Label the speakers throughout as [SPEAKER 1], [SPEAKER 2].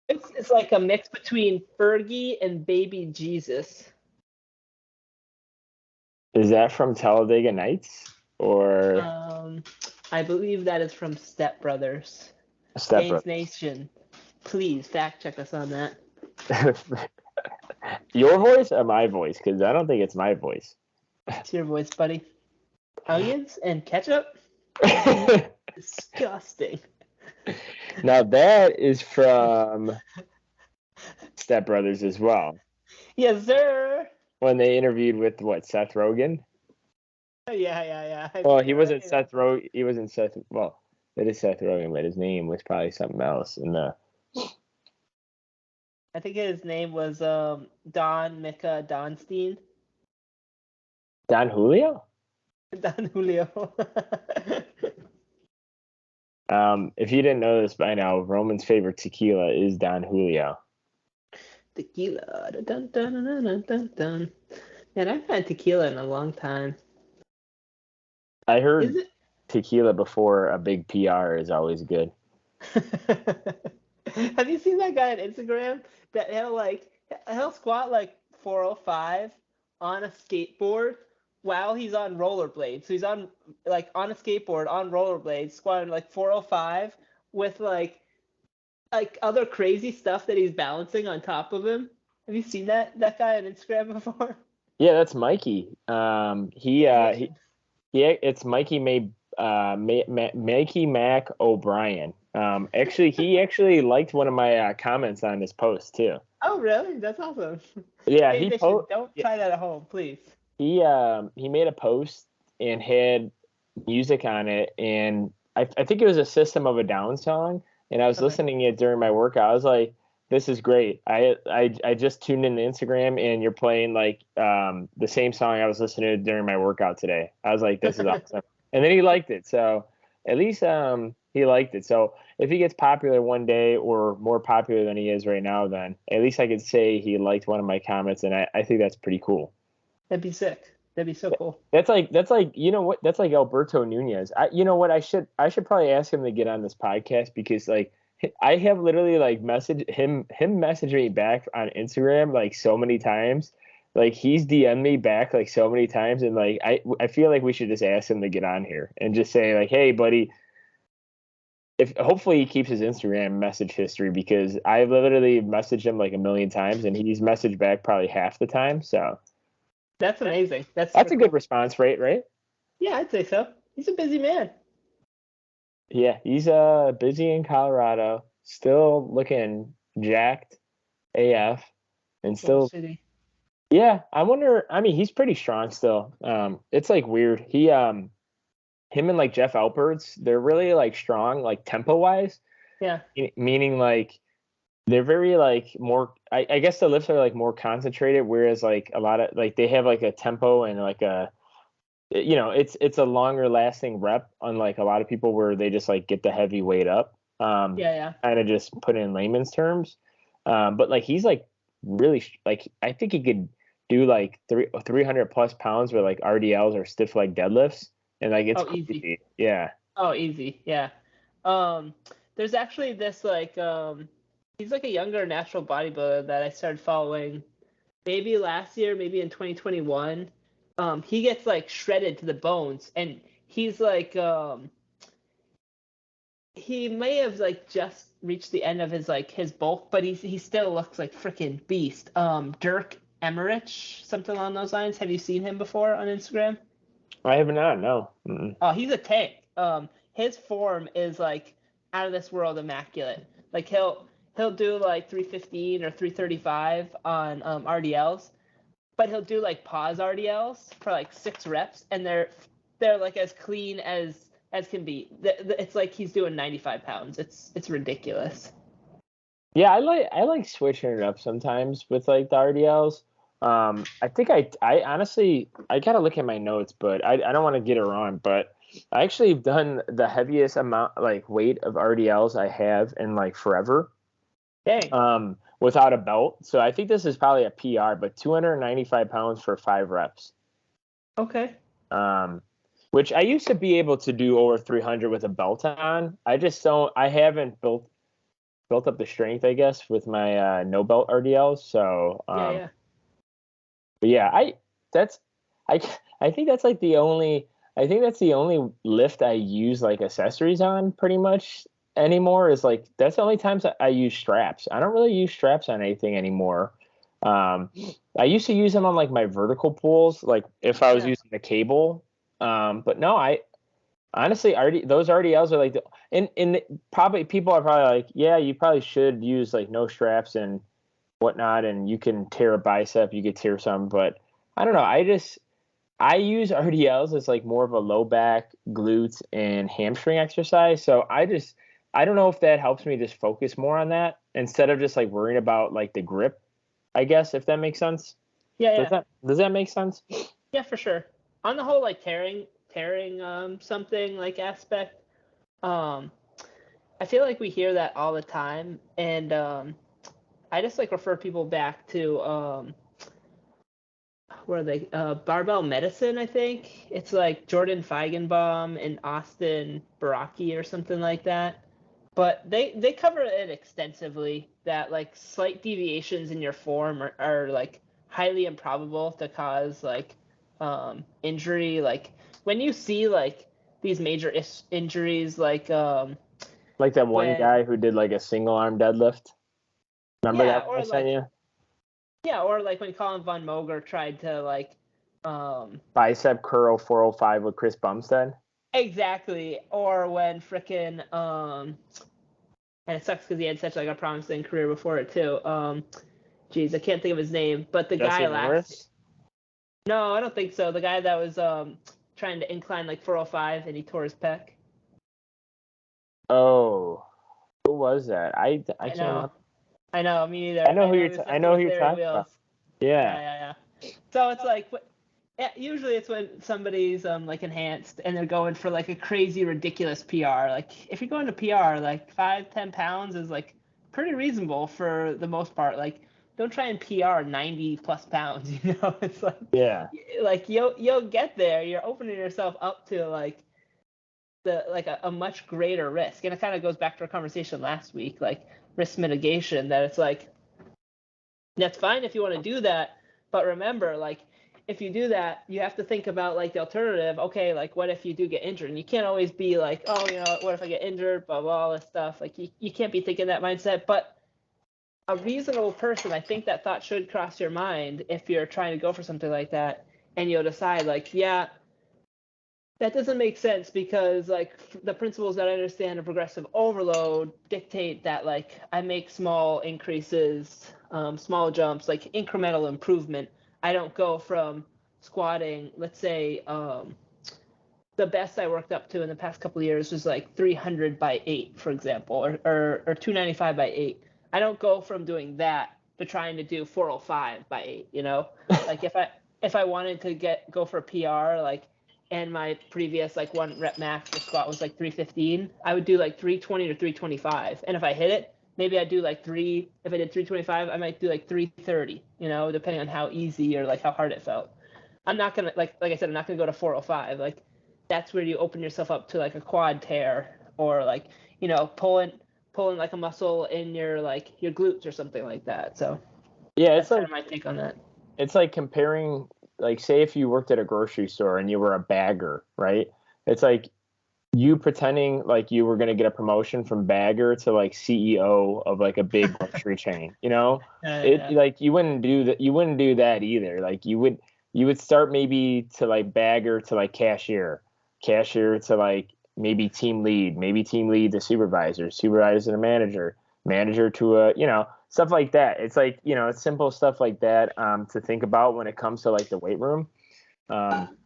[SPEAKER 1] It's like a mix between Fergie and Baby Jesus.
[SPEAKER 2] Is that from Talladega Nights or
[SPEAKER 1] Um, I believe that is from Step Brothers.
[SPEAKER 2] Step
[SPEAKER 1] Gainz
[SPEAKER 2] Brothers?
[SPEAKER 1] Nation. Please fact check us on that.
[SPEAKER 2] Your voice or my voice? Because I don't think it's my voice.
[SPEAKER 1] It's your voice, buddy. Onions and ketchup? Disgusting.
[SPEAKER 2] Now that is from Step Brothers as well.
[SPEAKER 1] Yes, sir.
[SPEAKER 2] When they interviewed with what, Seth Rogen?
[SPEAKER 1] Yeah. I
[SPEAKER 2] Well,
[SPEAKER 1] think
[SPEAKER 2] he
[SPEAKER 1] you're
[SPEAKER 2] wasn't
[SPEAKER 1] right.
[SPEAKER 2] Seth Rogen. He wasn't Seth. Well, it is Seth Rogen, but his name was probably something else. And
[SPEAKER 1] I think his name was Don Mika Donstein.
[SPEAKER 2] Don Julio.
[SPEAKER 1] Don Julio.
[SPEAKER 2] If you didn't know this by now, Roman's favorite tequila is Don Julio.
[SPEAKER 1] Tequila. Dun, dun, dun, dun, dun, dun, dun. Man, I've had tequila in a long time.
[SPEAKER 2] I
[SPEAKER 1] Is
[SPEAKER 2] heard
[SPEAKER 1] it?
[SPEAKER 2] tequila before a big PR is always good.
[SPEAKER 1] Have you seen that guy on Instagram that he'll squat like 405 on a skateboard while he's on rollerblades. So he's on on a skateboard on rollerblades squatting like 405 with like other crazy stuff that he's balancing on top of him. Have you seen that guy on Instagram before?
[SPEAKER 2] Yeah, that's Mikey.
[SPEAKER 1] Gainz Nation.
[SPEAKER 2] It's Mikey Mac O'Brien. Actually, he actually liked one of my comments on this post too.
[SPEAKER 1] Oh really? That's awesome.
[SPEAKER 2] Yeah,
[SPEAKER 1] Gainz
[SPEAKER 2] he
[SPEAKER 1] Nation,
[SPEAKER 2] po
[SPEAKER 1] don't
[SPEAKER 2] yeah,
[SPEAKER 1] try that at home, please.
[SPEAKER 2] he made a post and had music on it, and I think it was a System of a Down song, and I was
[SPEAKER 1] Okay.
[SPEAKER 2] listening it during my workout. I was like, this is great. I just tuned in to Instagram, and you're playing like the same song I was listening to during my workout today. I was like, this is awesome. And then he liked it, so at least he liked it. So if he gets popular one day or more popular than he is right now, then at least I could say he liked one of my comments, and I think that's pretty cool.
[SPEAKER 1] That'd be sick. That'd be so cool.
[SPEAKER 2] That's like you know what, that's like Alberto Nunez. You know what, I should probably ask him to get on this podcast because like I have literally like message me back on Instagram like so many times. Like he's DM me back like so many times, and like I feel like we should just ask him to get on here and just say like, hey buddy, if hopefully he keeps his Instagram message history because I've literally messaged him like a million times and he's messaged back probably half the time. So
[SPEAKER 1] That's amazing. That's super
[SPEAKER 2] that's a good
[SPEAKER 1] cool.
[SPEAKER 2] response rate, right?
[SPEAKER 1] Yeah, I'd say so. He's a busy man.
[SPEAKER 2] Yeah, he's busy in Colorado, still looking jacked AF, and
[SPEAKER 1] Little
[SPEAKER 2] still
[SPEAKER 1] city.
[SPEAKER 2] yeah. I wonder. I mean, he's pretty strong still. It's like weird. Him and like Jeff Alperts, they're really like strong, like tempo wise,
[SPEAKER 1] Yeah.
[SPEAKER 2] meaning like they're very like more. I guess the lifts are like more concentrated, whereas like a lot of like they have like a tempo and like a it's a longer lasting rep, unlike a lot of people where they just like get the heavy weight up.
[SPEAKER 1] Yeah.
[SPEAKER 2] Kind of just put it in layman's terms. But like he's like really like I think he could do like 300 plus pounds with like RDLs or stiff leg deadlifts, and like it's
[SPEAKER 1] Oh, easy.
[SPEAKER 2] crazy. Yeah,
[SPEAKER 1] Oh, easy. Yeah. Um, there's actually this he's like a younger natural bodybuilder that I started following maybe last year, maybe in 2021. He gets like shredded to the bones, and he's he may have like just reached the end of his bulk, but he still looks like freaking beast. Dirk Emmerich, something along those lines. Have you seen him before on Instagram?
[SPEAKER 2] I have not. No. Mm-mm.
[SPEAKER 1] Oh, he's a tank. His form is like out of this world immaculate. Like he'll do like 315 or 335 on RDLs, but he'll do like pause RDLs for like 6 reps, and they're like as clean as can be. It's like he's doing 95 pounds. It's ridiculous.
[SPEAKER 2] Yeah, I like switching it up sometimes with like the RDLs. I think I honestly I gotta look at my notes, but I don't want to get it wrong. But I actually have done the heaviest amount like weight of RDLs I have in like forever.
[SPEAKER 1] Dang.
[SPEAKER 2] Without a belt. So I think this is probably a PR, but 295 pounds for 5 reps.
[SPEAKER 1] Okay.
[SPEAKER 2] Um, which I used to be able to do over 300 with a belt on. I just don't. I haven't built built up the strength, I guess, with my no belt RDLs. So,
[SPEAKER 1] Yeah.
[SPEAKER 2] but yeah, that's I I think that's like the only I think that's the only lift I use like accessories on pretty much anymore is like that's the only times I use straps. I don't really use straps on anything anymore. Um, I used to use them on like my vertical pulls, like if I was
[SPEAKER 1] Yeah.
[SPEAKER 2] using a cable. But no, I honestly those RDLs are like probably people are probably like, yeah, you probably should use like no straps and whatnot, and you can tear a bicep, you could tear some, but I don't know. I use RDLs as like more of a low back, glutes, and hamstring exercise. So I don't know if that helps me just focus more on that instead of just like worrying about like the grip, I guess, if that makes sense.
[SPEAKER 1] Yeah.
[SPEAKER 2] Does that make sense?
[SPEAKER 1] Yeah, for sure. On the whole, like tearing something like aspect, um, I feel like we hear that all the time, and I just like refer people back to where are they barbell medicine. I think it's like Jordan Feigenbaum and Austin Baraki or something like that. But they cover it extensively that like slight deviations in your form are like highly improbable to cause like injury. Like when you see like these major injuries
[SPEAKER 2] Like that one
[SPEAKER 1] when
[SPEAKER 2] guy who did like a single arm deadlift. Remember
[SPEAKER 1] yeah
[SPEAKER 2] that one I
[SPEAKER 1] or
[SPEAKER 2] sent
[SPEAKER 1] like
[SPEAKER 2] you?
[SPEAKER 1] yeah or like when Colin von Moger tried to like um
[SPEAKER 2] Bicep curl 405 with Chris Bumstead.
[SPEAKER 1] exactly or when frickin' and it sucks because he had such like a promising career before it too. Geez, I can't think of his name, but the
[SPEAKER 2] Jesse
[SPEAKER 1] guy last.
[SPEAKER 2] Norris.
[SPEAKER 1] No, I don't think so. The guy that was trying to incline like 405 and he tore his pec.
[SPEAKER 2] Oh, who was that? I
[SPEAKER 1] I
[SPEAKER 2] can't
[SPEAKER 1] know.
[SPEAKER 2] remember.
[SPEAKER 1] I know. Me neither. I know he was
[SPEAKER 2] I
[SPEAKER 1] fucking
[SPEAKER 2] know who
[SPEAKER 1] with
[SPEAKER 2] you're
[SPEAKER 1] Larry
[SPEAKER 2] talking about.
[SPEAKER 1] Wheels.
[SPEAKER 2] Yeah.
[SPEAKER 1] Yeah. So it's like yeah, usually it's when somebody's like enhanced and they're going for like a crazy ridiculous PR. Like if you're going to PR, like 5-10 pounds is like pretty reasonable for the most part. Like don't try and PR 90 plus pounds. It's
[SPEAKER 2] Yeah.
[SPEAKER 1] like you'll get there. You're opening yourself up to like a much greater risk. And it kind of goes back to our conversation last week, like risk mitigation. That it's like that's fine if you want to do that, but remember, like if you do that, you have to think about like the alternative. Okay, like what if you do get injured? And you can't always be like, oh, what if I get injured? Blah blah, all this stuff. Like you can't be thinking that mindset. But a reasonable person, I think that thought should cross your mind if you're trying to go for something like that, and you'll decide like, yeah, that doesn't make sense because like the principles that I understand of progressive overload dictate that like I make small increases, small jumps, like incremental improvement. I don't go from squatting, let's say, the best I worked up to in the past couple of years was like 300 by 8, for example, or 295 by 8. I don't go from doing that to trying to do 405 by 8, Like if I wanted to go for a PR, like and my previous like one rep max for squat was like 315, I would do like 320 or 325. And if I hit it, maybe I'd do like if I did 325, I might do like 330, depending on how easy or like how hard it felt. I'm not gonna like I said, I'm not gonna go to 405. Like that's where you open yourself up to like a quad tear or like pulling like a muscle in your like your glutes or something like that. So
[SPEAKER 2] Yeah,
[SPEAKER 1] that's kind of my take on that.
[SPEAKER 2] it's like comparing like say if you worked at a grocery store and you were a bagger, right? It's like you pretending like you were going to get a promotion from bagger to like CEO of like a big grocery chain, you know? It
[SPEAKER 1] Yeah.
[SPEAKER 2] like you wouldn't do that either. Like you would start maybe to like bagger to like cashier to like maybe team lead to supervisor to manager to a, stuff like that. It's like, it's simple stuff like that to think about when it comes to like the weight room. Um,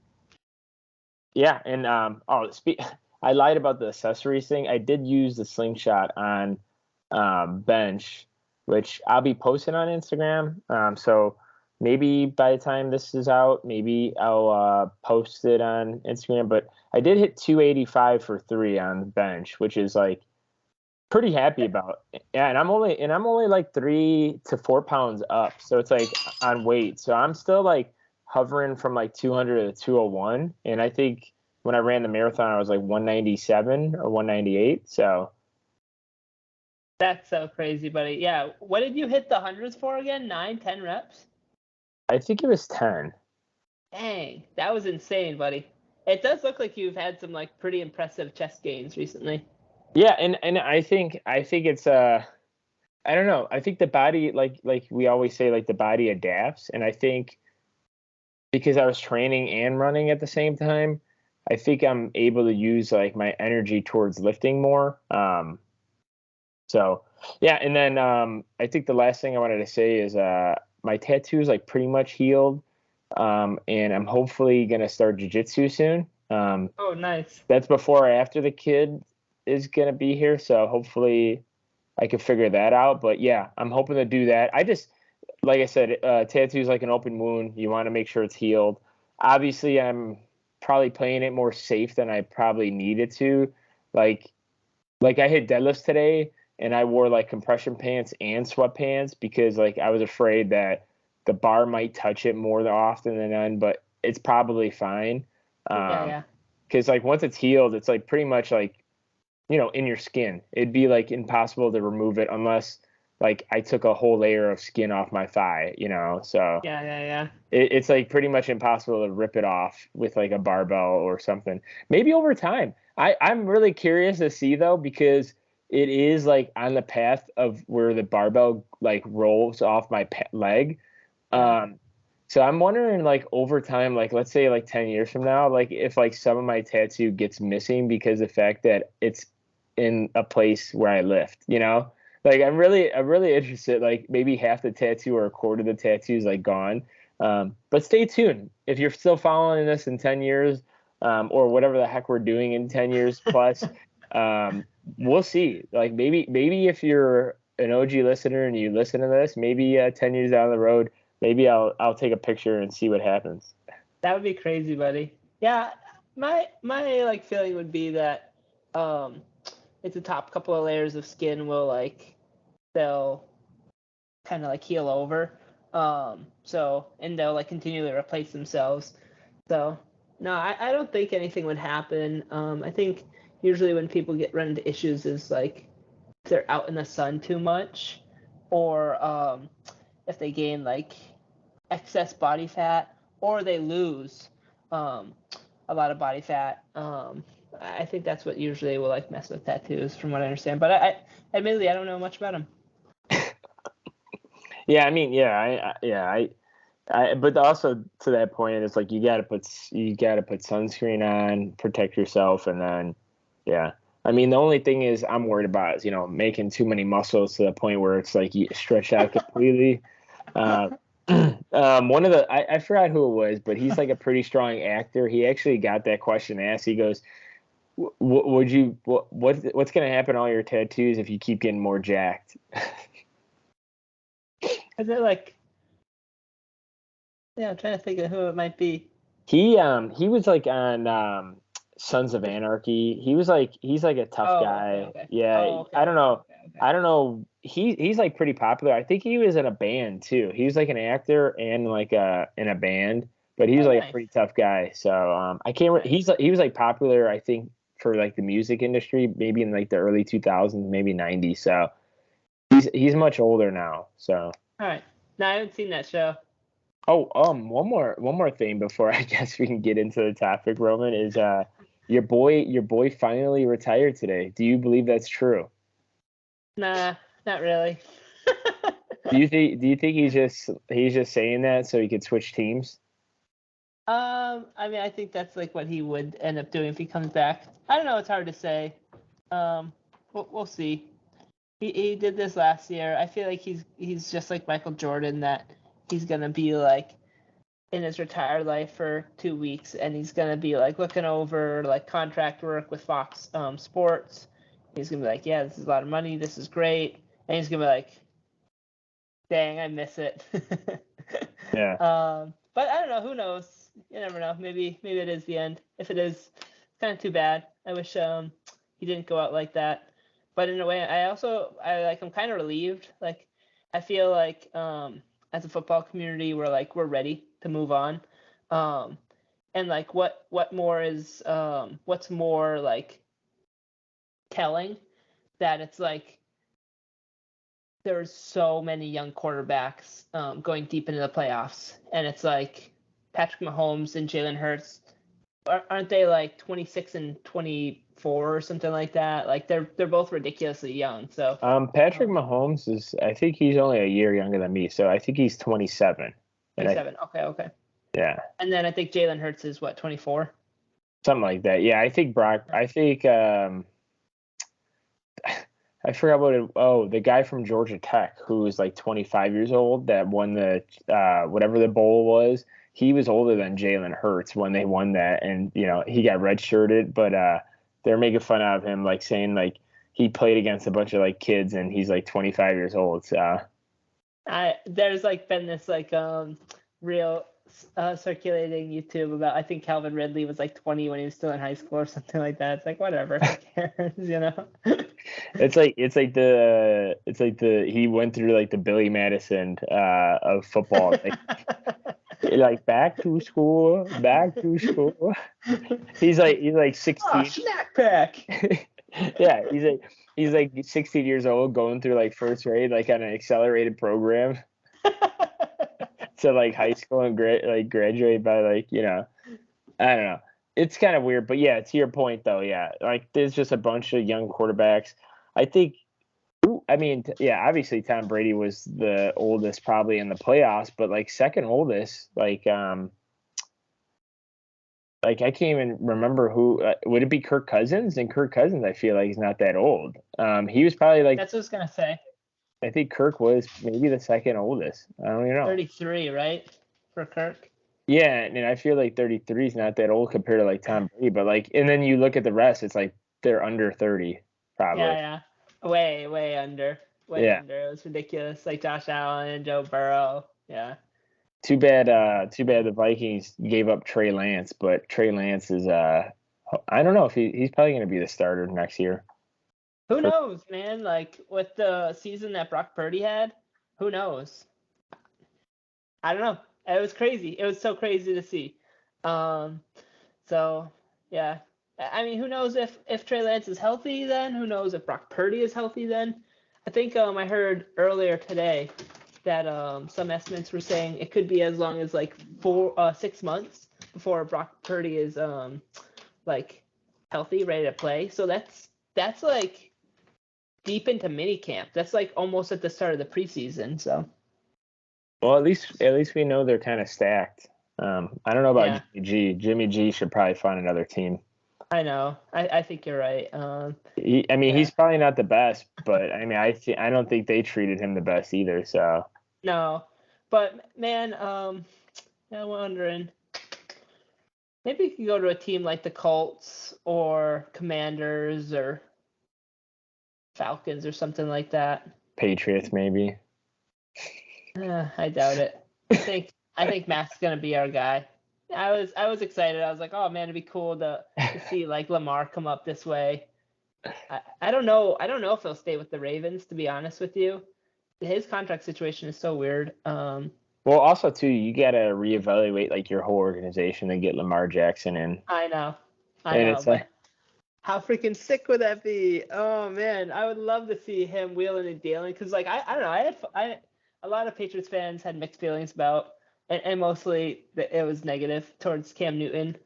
[SPEAKER 2] yeah, and I lied about the accessories thing. I did use the slingshot on bench, which I'll be posting on Instagram. So maybe by the time this is out, maybe I'll post it on Instagram. But I did hit 285 for 3 on the bench, which is like pretty happy about. Yeah, and I'm only like 3 to 4 pounds up. So it's like on weight. So I'm still like hovering from like 200 to 201. And I think when I ran the marathon, I was like 197 or 198. So
[SPEAKER 1] That's so crazy, buddy. Yeah. What did you hit the hundreds for again? 9, 10 reps?
[SPEAKER 2] I think it was 10.
[SPEAKER 1] Dang, that was insane, buddy. It does look like you've had some like pretty impressive chest gains recently.
[SPEAKER 2] Yeah, and I think it's I don't know. I think the body, like we always say, like the body adapts, and I think because I was training and running at the same time, I think I'm able to use like my energy towards lifting more. So yeah, and then I think the last thing I wanted to say is my tattoo is like pretty much healed, and I'm hopefully gonna start jujitsu soon.
[SPEAKER 1] Oh, nice.
[SPEAKER 2] That's before or after the kid is gonna be here, so hopefully I can figure that out. But yeah, I'm hoping to do that. I just, like I said, tattoo is like an open wound. You want to make sure it's healed. Obviously, I'm probably playing it more safe than I probably needed to. Like, like I hit deadlifts today, and I wore like compression pants and sweatpants because like I was afraid that the bar might touch it more often than none. But it's probably fine.
[SPEAKER 1] Yeah, yeah.
[SPEAKER 2] Because like once it's healed, it's like pretty much like in your skin. It'd be like impossible to remove it unless like I took a whole layer of skin off my thigh. So
[SPEAKER 1] Yeah, yeah, yeah.
[SPEAKER 2] it's like pretty much impossible to rip it off with like a barbell or something. Maybe over time. I'm really curious to see though, because it is like on the path of where the barbell like rolls off my leg.
[SPEAKER 1] Yeah.
[SPEAKER 2] Um, so I'm wondering, like, over time, like, let's say, like, 10 years from now, like, if, like, some of my tattoo gets missing because of the fact that it's in a place where I lift. Like, I'm really interested, like, maybe half the tattoo or a quarter of the tattoo is, like, gone. But stay tuned. If you're still following this in 10 years, or whatever the heck we're doing in 10 years plus, um, we'll see. Like, maybe if you're an OG listener and you listen to this, maybe 10 years down the road, maybe I'll take a picture and see what happens.
[SPEAKER 1] That would be crazy, buddy. Yeah, my like feeling would be that um it's the top couple of layers of skin will like they'll kind of like heal over. So and they'll like continually replace themselves. So no, I don't think anything would happen. I think usually when people run into issues is like if they're out in the sun too much, or if they gain like excess body fat, or they lose um, a lot of body fat. I think that's what usually will like mess with tattoos, from what I understand. But I admittedly I don't know much about them.
[SPEAKER 2] Yeah, I mean, yeah, but also to that point, it's like you gotta put sunscreen on, protect yourself, and then yeah. I mean, the only thing is I'm worried about is making too many muscles to the point where it's like you stretch out completely. Uh, one of the I forgot who it was, but he's like a pretty strong actor. He actually got that question asked. He goes, Would you what's gonna happen to all your tattoos if you keep getting more jacked?"
[SPEAKER 1] Is it like, yeah, I'm trying to think of who it might be.
[SPEAKER 2] He was like on Sons of Anarchy. He's like a tough
[SPEAKER 1] Oh, okay,
[SPEAKER 2] guy.
[SPEAKER 1] okay.
[SPEAKER 2] Yeah,
[SPEAKER 1] Oh, okay,
[SPEAKER 2] I don't
[SPEAKER 1] okay,
[SPEAKER 2] know.
[SPEAKER 1] okay, okay.
[SPEAKER 2] I don't know. He's like pretty popular. I think he was in a band too. He was like an actor and like in a band, but he was
[SPEAKER 1] Oh,
[SPEAKER 2] like a
[SPEAKER 1] nice,
[SPEAKER 2] pretty tough guy. So I can't.
[SPEAKER 1] nice.
[SPEAKER 2] He was like popular. I think for like the music industry, maybe in like the early 2000s, maybe 90s. So he's much older now. So.
[SPEAKER 1] All right. No, I haven't seen that show.
[SPEAKER 2] Oh, one more thing before I guess we can get into the topic, Roman, is your boy finally retired today. Do you believe that's true?
[SPEAKER 1] Nah, not really.
[SPEAKER 2] Do you think he's just saying that so he could switch teams?
[SPEAKER 1] I mean, I think that's like what he would end up doing if he comes back. I don't know. It's hard to say. We'll see. He did this last year. I feel like he's just like Michael Jordan, that he's gonna be like in his retired life for 2 weeks, and he's gonna be like looking over like contract work with Fox Sports. He's gonna be like, yeah, this is a lot of money. This is great, and he's gonna be like, dang, I miss it.
[SPEAKER 2] Yeah.
[SPEAKER 1] But I don't know. Who knows? You never know. Maybe it is the end. If it is, it's kind of too bad. I wish he didn't go out like that. But in a way, I'm kind of relieved. Like I feel like as a football community, we're ready to move on. Um, and like what more is what's more like telling, that it's like there's so many young quarterbacks going deep into the playoffs, and it's like Patrick Mahomes and Jalen Hurts. Aren't they like 26 and 24 or something like that? Like they're both ridiculously young. So
[SPEAKER 2] Patrick Mahomes is, I think he's only a year younger than me, so I think he's 27.
[SPEAKER 1] 27. Okay.
[SPEAKER 2] Yeah.
[SPEAKER 1] And then I think Jalen Hurts is what, 24?
[SPEAKER 2] Something like that. Yeah, I think I forgot what it. Oh, the guy from Georgia Tech who was like 25 years old that won the whatever the bowl was. He was older than Jalen Hurts when they won that, and he got redshirted. But they're making fun of him, like saying like he played against a bunch of like kids, and he's like 25 years old. So
[SPEAKER 1] there's like been this like real circulating YouTube about, I think Calvin Ridley was like 20 when he was still in high school or something like that. It's like whatever, who cares,
[SPEAKER 2] It's like the he went through like the Billy Madison of football. Like back to school. He's like 16.
[SPEAKER 1] Oh, snack pack.
[SPEAKER 2] Yeah, he's like 16 years old going through like first grade like on an accelerated program to like high school and graduate by like I don't know. It's kind of weird, but yeah, to your point though, yeah, like there's just a bunch of young quarterbacks. I think, yeah, obviously Tom Brady was the oldest probably in the playoffs, but like second oldest, like I can't even remember who would it be. Kirk Cousins? And Kirk Cousins, I feel like he's not that old. He was probably like,
[SPEAKER 1] that's what I was gonna say.
[SPEAKER 2] I think Kirk was maybe the second oldest. I don't even know.
[SPEAKER 1] 33, right, for Kirk?
[SPEAKER 2] Yeah, and I feel like 33 is not that old compared to like Tom Brady, but like, and then you look at the rest, it's like they're under 30 probably.
[SPEAKER 1] Yeah, way under, under. It was ridiculous. Like Josh Allen and Joe Burrow. Yeah.
[SPEAKER 2] Too bad the Vikings gave up Trey Lance, but Trey Lance is I don't know if he's probably going to be the starter next year.
[SPEAKER 1] Who knows, man? Like with the season that Brock Purdy had, who knows? I don't know. It was crazy. It was so crazy to see. So yeah. I mean, who knows if Trey Lance is healthy then? Who knows if Brock Purdy is healthy then? I think I heard earlier today that some estimates were saying it could be as long as like 6 months before Brock Purdy is like healthy, ready to play. So that's like deep into minicamp. That's like almost at the start of the preseason. So.
[SPEAKER 2] Well, at least we know they're kind of stacked. I don't know about Jimmy G. Jimmy G should probably find another team.
[SPEAKER 1] I know. I think you're right.
[SPEAKER 2] He's probably not the best, but I mean, I don't think they treated him the best either. So.
[SPEAKER 1] No, but man, I'm wondering. Maybe you could go to a team like the Colts or Commanders or Falcons or something like that.
[SPEAKER 2] Patriots, maybe.
[SPEAKER 1] I doubt it. I think Mac's gonna be our guy. I was excited. I was like, oh man, it'd be cool to see like Lamar come up this way. I don't know if he'll stay with the Ravens, to be honest with you. His contract situation is so weird.
[SPEAKER 2] Well, also too, you gotta reevaluate like your whole organization and get Lamar Jackson in.
[SPEAKER 1] I know. But how freaking sick would that be? Oh man, I would love to see him wheeling and dealing because like I don't know, a lot of Patriots fans had mixed feelings about, and mostly it was negative towards Cam Newton,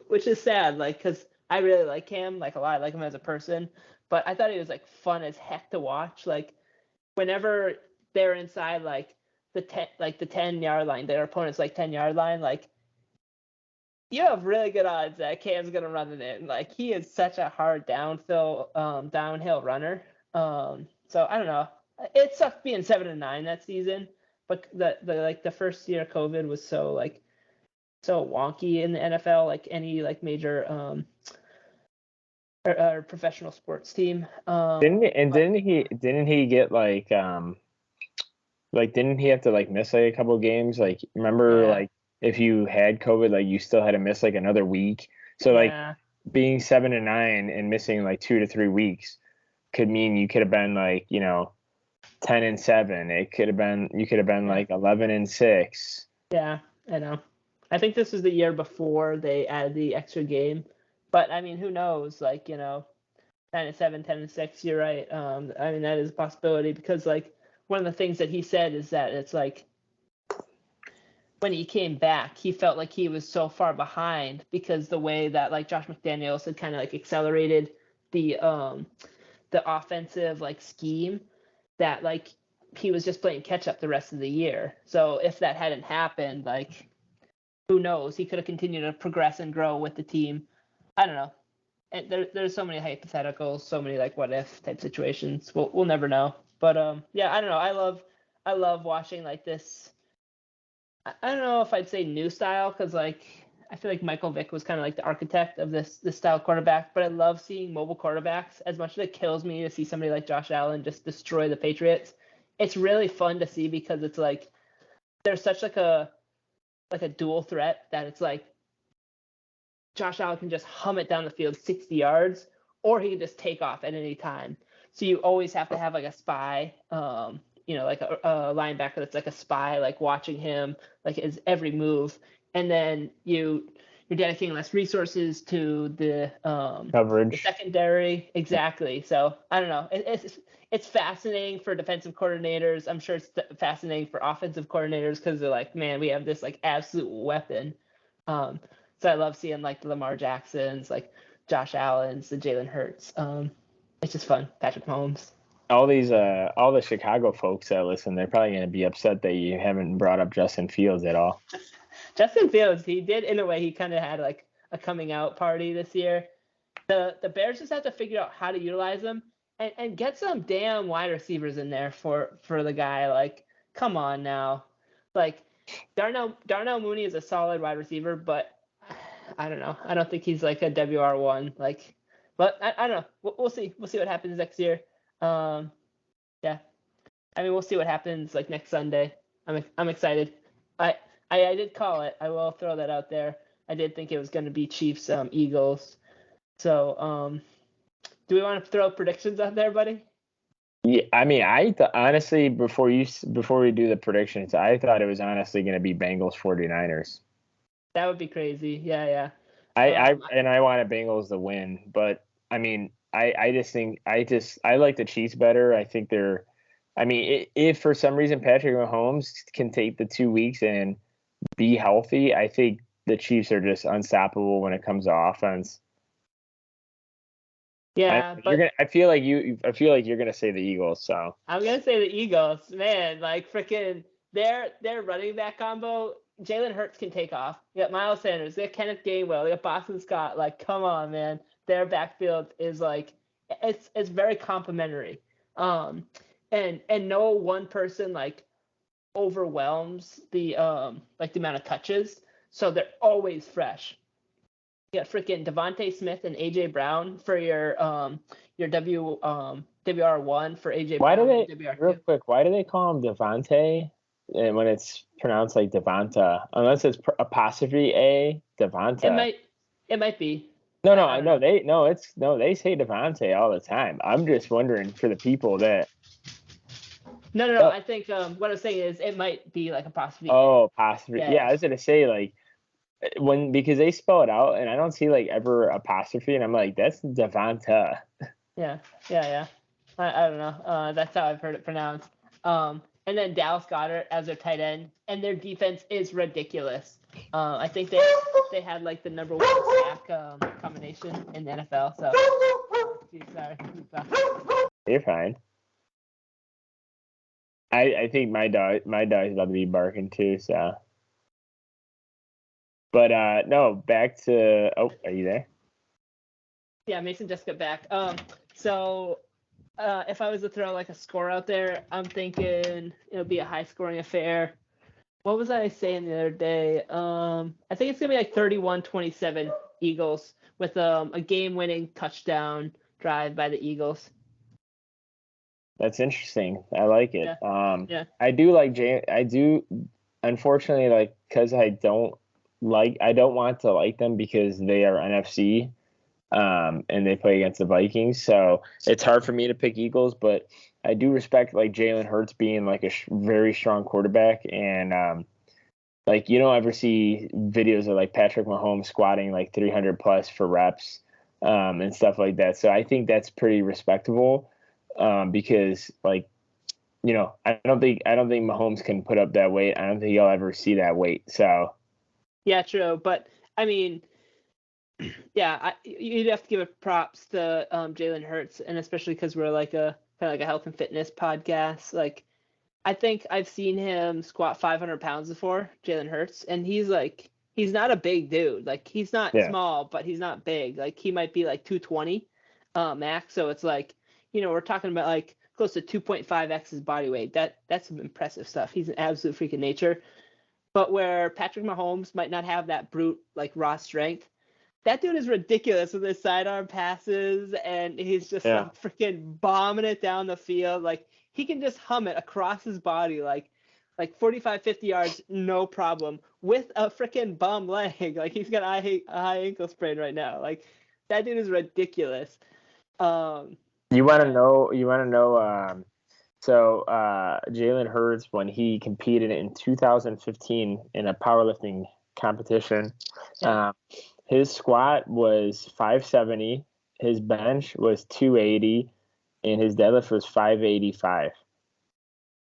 [SPEAKER 1] which is sad, like, because I really like Cam, like, a lot. I like him as a person, but I thought he was, like, fun as heck to watch. Like, whenever they're inside, like, the 10-yard line, their opponent's, like, 10-yard line, like, you have really good odds that Cam's going to run it in. Like, he is such a hard downhill runner. So, I don't know. It sucked being 7-9 that season, but the first year of COVID was so wonky in the NFL, like any like major or professional sports team.
[SPEAKER 2] Didn't he get like didn't he have to like miss like a couple of games? Like remember like if you had COVID, like you still had to miss like another week. So like being 7-9 and missing like 2 to 3 weeks could mean you could have been like 10-7. It could have been like 11-6.
[SPEAKER 1] Yeah, I know. I think this was the year before they added the extra game, but I mean, who knows? Like 9-7, 10-6. You're right. I mean, that is a possibility because like one of the things that he said is that it's like when he came back, he felt like he was so far behind because the way that like Josh McDaniels had kind of like accelerated the offensive like scheme that like he was just playing catch up the rest of the year. So if that hadn't happened, like who knows? He could have continued to progress and grow with the team. I don't know. And there's so many hypotheticals, so many like what if type situations. We'll never know. But yeah, I don't know. I love watching like this. I don't know if I'd say new style because like I feel like Michael Vick was kind of like the architect of this style quarterback. But I love seeing mobile quarterbacks. As much as it kills me to see somebody like Josh Allen just destroy the Patriots, it's really fun to see because it's like there's such like a dual threat that it's like Josh Allen can just hum it down the field 60 yards, or he can just take off at any time. So you always have to have like a spy, like a linebacker that's like a spy, like watching him, like his every move. And then you're dedicating less resources to the
[SPEAKER 2] coverage,
[SPEAKER 1] the secondary. Exactly. So I don't know. It's fascinating for defensive coordinators. I'm sure it's fascinating for offensive coordinators because they're like, man, we have this like absolute weapon. So I love seeing like the Lamar Jacksons, like Josh Allen's, the Jalen Hurts. It's just fun. Patrick Mahomes.
[SPEAKER 2] all the Chicago folks that listen, they're probably going to be upset that you haven't brought up Justin Fields at all.
[SPEAKER 1] Justin Fields, he did in a way. He kind of had like a coming out party this year. The Bears just have to figure out how to utilize him and get some damn wide receivers in there for the guy. Like, come on now, like Darnell Mooney is a solid wide receiver, but I don't know. I don't think he's like a WR1. Like, but I don't know. We'll see. We'll see what happens next year. Yeah. I mean, we'll see what happens like next Sunday. I'm excited. I did call it. I will throw that out there. I did think it was going to be Chiefs Eagles. So do we want to throw predictions out there, buddy?
[SPEAKER 2] Yeah, I mean, honestly, before we do the predictions, I thought it was honestly going to be Bengals 49ers.
[SPEAKER 1] That would be crazy. Yeah.
[SPEAKER 2] I wanted Bengals to win, but I mean, I just think I like the Chiefs better. I think they're, I mean, if for some reason Patrick Mahomes can take the 2 weeks and be healthy, I think the Chiefs are just unstoppable when it comes to offense.
[SPEAKER 1] Yeah,
[SPEAKER 2] I feel like you're gonna say the Eagles. So
[SPEAKER 1] I'm gonna say the Eagles. Man, like freaking their running back combo. Jalen Hurts can take off. You got Miles Sanders. They got Kenneth Gainwell. They got Boston Scott. Like, come on, man. Their backfield is like it's very complimentary. And no one person like overwhelms the like the amount of touches. So they're always fresh. You got freaking Devontae Smith and AJ Brown for your WR1 for AJ
[SPEAKER 2] why do
[SPEAKER 1] Brown.
[SPEAKER 2] they real quick? Why do they call him Devontae? And when it's pronounced like Devonta, unless it's apostrophe a Devonta.
[SPEAKER 1] It might be.
[SPEAKER 2] No, they say Devontae all the time. I'm just wondering for the people that.
[SPEAKER 1] No. I think what I'm saying is it might be like apostrophe.
[SPEAKER 2] Oh, apostrophe. Yeah, I was gonna say like because they spell it out and I don't see like ever apostrophe and I'm like that's Devonta.
[SPEAKER 1] Yeah. I don't know. That's how I've heard it pronounced. And then Dallas Goedert as their tight end, and their defense is ridiculous. I think they had like the number one sack combination in the NFL. So, geez, sorry.
[SPEAKER 2] You're fine. I think my dog's about to be barking too. So, but no, back to are you there?
[SPEAKER 1] Yeah, Mason just got back. So if I was to throw like a score out there, I'm thinking it'll be a high scoring affair. What was I saying the other day? I think it's gonna be like 31-27 Eagles with a game winning touchdown drive by the Eagles.
[SPEAKER 2] That's interesting. I like it.
[SPEAKER 1] Yeah.
[SPEAKER 2] I do like I do, unfortunately, like because I don't want to like them because they are NFC. And they play against the Vikings, so it's hard for me to pick Eagles. But I do respect like Jalen Hurts being like a very strong quarterback, and like you don't ever see videos of like Patrick Mahomes squatting like 300 plus for reps and stuff like that. So I think that's pretty respectable because like I don't think Mahomes can put up that weight. I don't think he'll ever see that weight. So
[SPEAKER 1] Yeah, true. But I mean, yeah, you'd have to give it props to Jalen Hurts, and especially because we're like a kind of like a health and fitness podcast. Like, I think I've seen him squat 500 pounds before, Jalen Hurts, and he's not a big dude. Like, he's not
[SPEAKER 2] yeah,
[SPEAKER 1] small, but he's not big. Like, he might be like 220 max. So it's like, we're talking about like close to 2.5x his body weight. That's some impressive stuff. He's an absolute freak of nature. But where Patrick Mahomes might not have that brute like raw strength, that dude is ridiculous with his sidearm passes, and he's just
[SPEAKER 2] yeah.
[SPEAKER 1] like freaking bombing it down the field. Like, he can just hum it across his body like 45, 50 yards, no problem, with a freaking bum leg. Like, he's got a high ankle sprain right now. Like, that dude is ridiculous.
[SPEAKER 2] You want to
[SPEAKER 1] And
[SPEAKER 2] know? So Jalen Hurts, when he competed in 2015 in a powerlifting competition,
[SPEAKER 1] yeah.
[SPEAKER 2] his squat was 570, his bench was 280, and his deadlift was 585.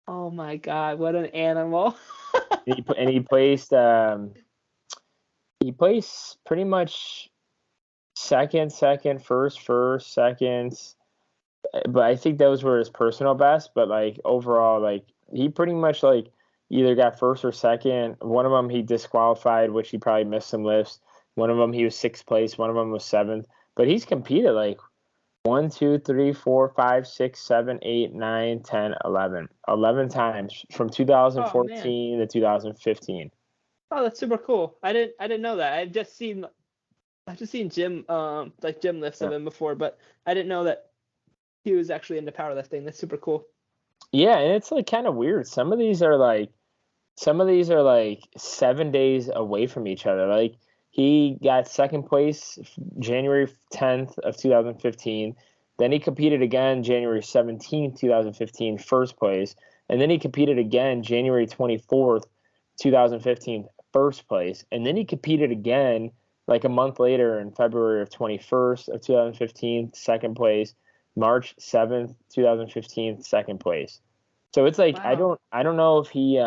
[SPEAKER 1] Oh my God, what an animal.
[SPEAKER 2] And he placed pretty much second, first, second. But I think those were his personal best. But like overall, like he pretty much like either got first or second. One of them he disqualified, which he probably missed some lifts. One of them he was sixth place. One of them was seventh. But he's competed like 1, 2, 3, 4, 5, 6, 7, 8, 9, 10, 11. 11 times from
[SPEAKER 1] Oh man.
[SPEAKER 2] 2014 to 2015.
[SPEAKER 1] Oh, that's super cool. I didn't know that. I've just seen gym like gym lifts
[SPEAKER 2] Yeah.
[SPEAKER 1] of him before, but I didn't know that he was actually into powerlifting. That's super cool.
[SPEAKER 2] Yeah, and it's like kind of weird. Some of these are like 7 days away from each other. Like he got second place January 10th of 2015. Then he competed again January 17th, 2015, first place. And then he competed again January 24th, 2015, first place. And then he competed again like a month later in February of 21st of 2015, second place. March 7th, 2015, second place. So it's like
[SPEAKER 1] Wow.
[SPEAKER 2] I don't know if he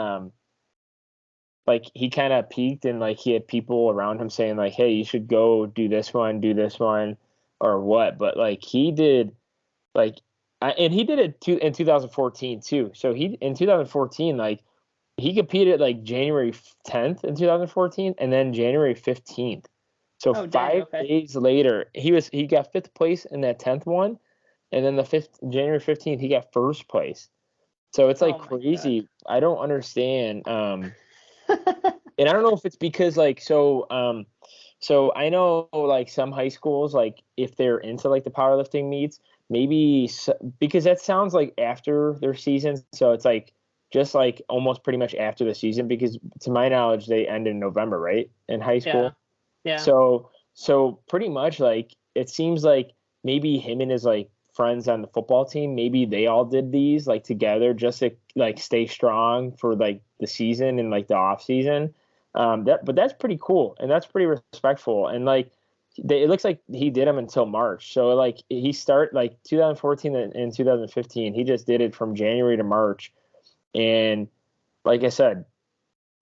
[SPEAKER 2] kind of peaked and like he had people around him saying like, hey, you should go do this one, or what. But like he did like and he did it in 2014 too. So he in 2014 like he competed like January 10th in 2014 and then January 15th. So
[SPEAKER 1] Oh dang.
[SPEAKER 2] five
[SPEAKER 1] Okay.
[SPEAKER 2] days later, he got fifth place in that 10th one, and then the fifth January 15th he got first place. So it's like
[SPEAKER 1] Oh my God.
[SPEAKER 2] crazy. I don't understand. And I don't know if it's because like so I know like some high schools like if they're into like the powerlifting meets, maybe because that sounds like after their season, so it's like just like almost pretty much after the season because to my knowledge they end in November, right? In high
[SPEAKER 1] Yeah.
[SPEAKER 2] school.
[SPEAKER 1] Yeah.
[SPEAKER 2] So pretty much like it seems like maybe him and his like friends on the football team, maybe they all did these like together just to like stay strong for like the season and like the off season. But that's pretty cool and that's pretty respectful and like it looks like he did them until March. So like he start like 2014 and 2015, he just did it from January to March. And like I said,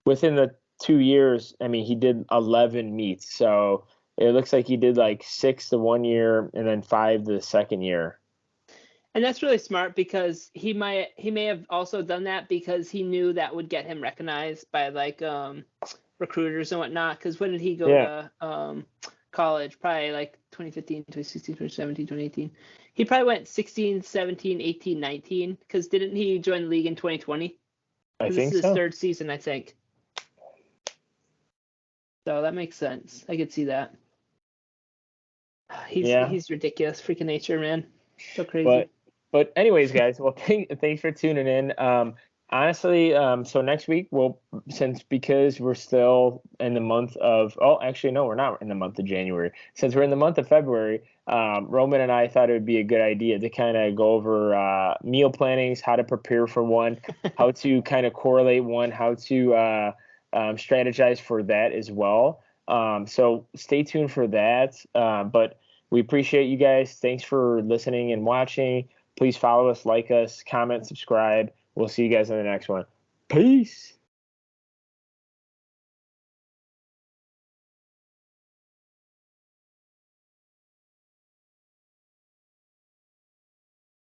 [SPEAKER 2] within the 2 years, I mean, he did 11 meets. So it looks like he did like 6 the 1 year and then 5 the second year.
[SPEAKER 1] And that's really smart because he may have also done that because he knew that would get him recognized by like recruiters and whatnot. Because when did he go
[SPEAKER 2] Yeah,
[SPEAKER 1] to college? Probably like 2015, 2016, 2017, 2018. He probably went 16, 17, 18, 19. Because didn't he join the league in 2020?
[SPEAKER 2] I
[SPEAKER 1] Because this
[SPEAKER 2] think
[SPEAKER 1] is his
[SPEAKER 2] so.
[SPEAKER 1] third season, I think. So that makes sense. I could see that. He's
[SPEAKER 2] Yeah.
[SPEAKER 1] he's ridiculous, freaking nature, man. So
[SPEAKER 2] But
[SPEAKER 1] crazy.
[SPEAKER 2] but anyways, guys, well, thanks for tuning in. Honestly, so next week because we're still in the month of actually no, we're not in the month of January. Since we're in the month of February, Roman and I thought it would be a good idea to kind of go over meal plannings, how to prepare for one, how to kind of correlate one, how to strategize for that as well. So stay tuned for that. But we appreciate you guys. Thanks for listening and watching. Please follow us, like us, comment, subscribe. We'll see you guys on the next one. Peace.